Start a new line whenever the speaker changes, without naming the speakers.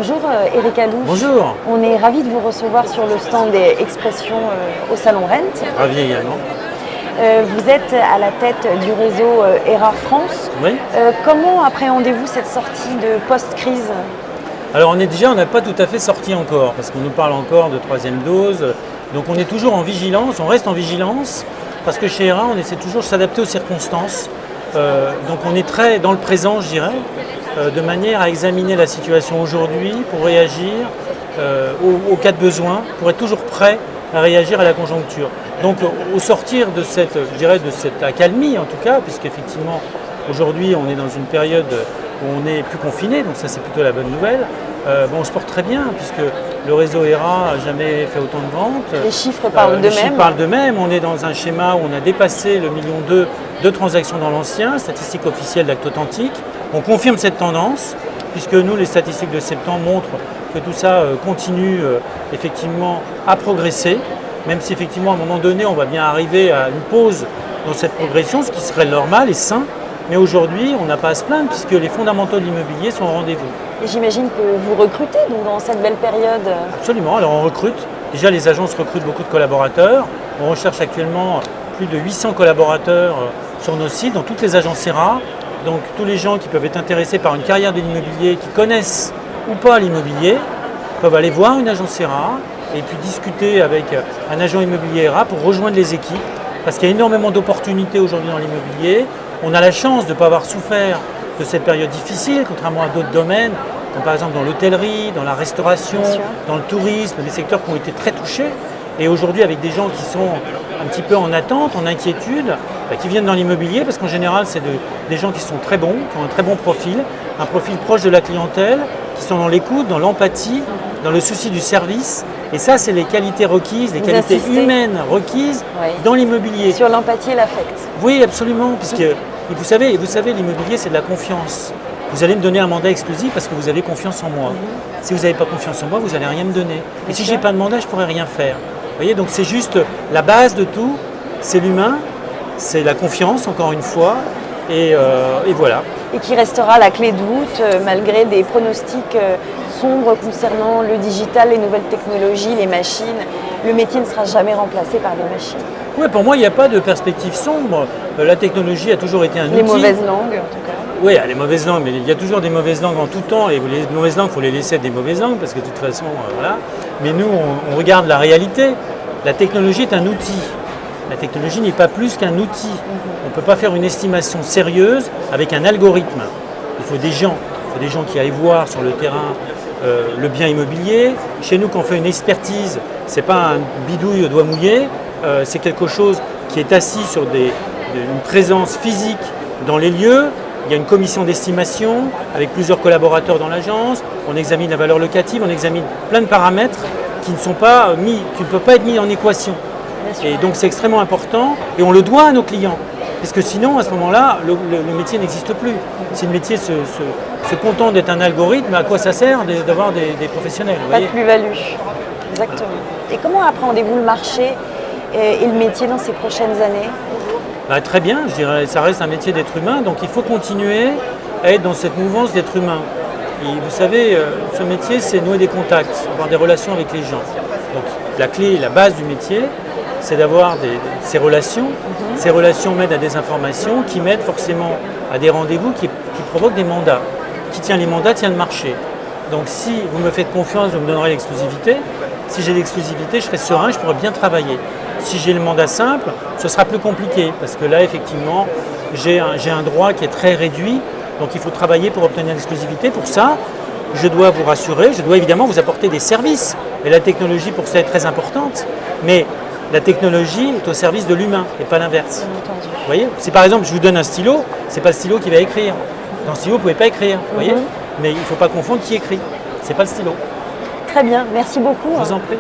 Bonjour Eric Alouche.
Bonjour.
On est ravis de vous recevoir sur le stand des expressions au Salon Rent.
Ravi également.
Vous êtes à la tête du réseau ERA France.
Oui.
Comment appréhendez-vous cette sortie de post-crise?
Alors on n'a pas tout à fait sorti encore, parce qu'on nous parle encore de troisième dose. Donc on est toujours en vigilance, on reste en vigilance, parce que chez ERA, on essaie toujours de s'adapter aux circonstances. Donc on est très dans le présent, je dirais, de manière à examiner la situation aujourd'hui pour réagir au cas de besoin, pour être toujours prêt à réagir à la conjoncture. Donc au sortir de cette, je dirais, de cette accalmie en tout cas, puisqu'effectivement aujourd'hui on est dans une période où on est plus confiné, donc ça c'est plutôt la bonne nouvelle. On se porte très bien puisque le réseau ERA n'a jamais fait autant de ventes.
Les chiffres parlent d'eux-mêmes.
Les chiffres parlent d'eux-mêmes. On est dans un schéma où on a dépassé le 1,2 million de transactions dans l'ancien, statistique officielle d'Acte Authentique. On confirme cette tendance puisque nous, les statistiques de septembre montrent que tout ça continue effectivement à progresser, même si effectivement à un moment donné on va bien arriver à une pause dans cette progression, ce qui serait normal et sain. Mais aujourd'hui, on n'a pas à se plaindre puisque les fondamentaux de l'immobilier sont au rendez-vous.
Et j'imagine que vous recrutez donc, dans cette belle période.
Absolument, alors on recrute. Déjà, les agences recrutent beaucoup de collaborateurs. On recherche actuellement plus de 800 collaborateurs sur nos sites, dans toutes les agences ERA. Donc tous les gens qui peuvent être intéressés par une carrière de l'immobilier, qui connaissent ou pas l'immobilier, peuvent aller voir une agence ERA et puis discuter avec un agent immobilier ERA pour rejoindre les équipes. Parce qu'il y a énormément d'opportunités aujourd'hui dans l'immobilier. On a la chance de ne pas avoir souffert de cette période difficile, contrairement à d'autres domaines, comme par exemple dans l'hôtellerie, dans la restauration, dans le tourisme, des secteurs qui ont été très touchés. Et aujourd'hui, avec des gens qui sont un petit peu en attente, en inquiétude, qui viennent dans l'immobilier, parce qu'en général, c'est des gens qui sont très bons, qui ont un très bon profil, un profil proche de la clientèle, qui sont dans l'écoute, dans l'empathie, dans le souci du service. Et ça, c'est les qualités requises, les qualités humaines requises dans l'immobilier.
Sur l'empathie et l'affect.
Oui, absolument, puisque vous savez, l'immobilier, c'est de la confiance. Vous allez me donner un mandat exclusif parce que vous avez confiance en moi. Si vous n'avez pas confiance en moi, vous n'allez rien me donner. Et si je n'ai pas de mandat, je ne pourrai rien faire. Vous voyez, donc c'est juste la base de tout, c'est l'humain, c'est la confiance, encore une fois, et voilà.
Et qui restera la clé de voûte malgré des pronostics sombres concernant le digital, les nouvelles technologies, les machines. Le métier ne sera jamais remplacé par des machines.
Oui, pour moi, il n'y a pas de perspective sombre. La technologie a toujours été un outil.
Les mauvaises langues, en tout cas.
Oui, les mauvaises langues, mais il y a toujours des mauvaises langues en tout temps. Et les mauvaises langues, il faut les laisser être des mauvaises langues, parce que de toute façon, voilà. Mais nous, on regarde la réalité. La technologie est un outil. La technologie n'est pas plus qu'un outil. On ne peut pas faire une estimation sérieuse avec un algorithme. Il faut des gens qui aillent voir sur le terrain le bien immobilier. Chez nous, quand on fait une expertise, ce n'est pas un bidouille au doigt mouillé, c'est quelque chose qui est assis sur une présence physique dans les lieux. Il y a une commission d'estimation avec plusieurs collaborateurs dans l'agence. On examine la valeur locative, on examine plein de paramètres qui ne peuvent pas être mis en équation. Et donc c'est extrêmement important et on le doit à nos clients. Parce que sinon, à ce moment-là, le métier n'existe plus. Si le métier se contente d'être un algorithme, à quoi ça sert d'avoir des professionnels?
Pas de plus-value. Exactement. Et comment appréhendez-vous le marché et le métier dans ces prochaines années?
Très bien, je dirais, ça reste un métier d'être humain, donc il faut continuer à être dans cette mouvance d'être humain. Et vous savez, ce métier, c'est nouer des contacts, avoir des relations avec les gens. Donc la clé, la base du métier, c'est d'avoir ces relations. Ces relations mènent à des informations qui mènent forcément à des rendez-vous qui provoquent des mandats. Qui tient les mandats, tient le marché. Donc si vous me faites confiance, vous me donnerez l'exclusivité. Si j'ai l'exclusivité, je serai serein, je pourrai bien travailler. Si j'ai le mandat simple, ce sera plus compliqué parce que là, effectivement, j'ai un droit qui est très réduit. Donc il faut travailler pour obtenir l'exclusivité. Pour ça, je dois vous rassurer, je dois évidemment vous apporter des services. Et la technologie, pour ça, est très importante. Mais la technologie est au service de l'humain et pas l'inverse. Vous voyez, si par exemple je vous donne un stylo, c'est pas le stylo qui va écrire. Dans le stylo, vous ne pouvez pas écrire, vous voyez. Mais il ne faut pas confondre qui écrit. C'est pas le stylo.
Très bien, merci beaucoup.
Je vous en prie.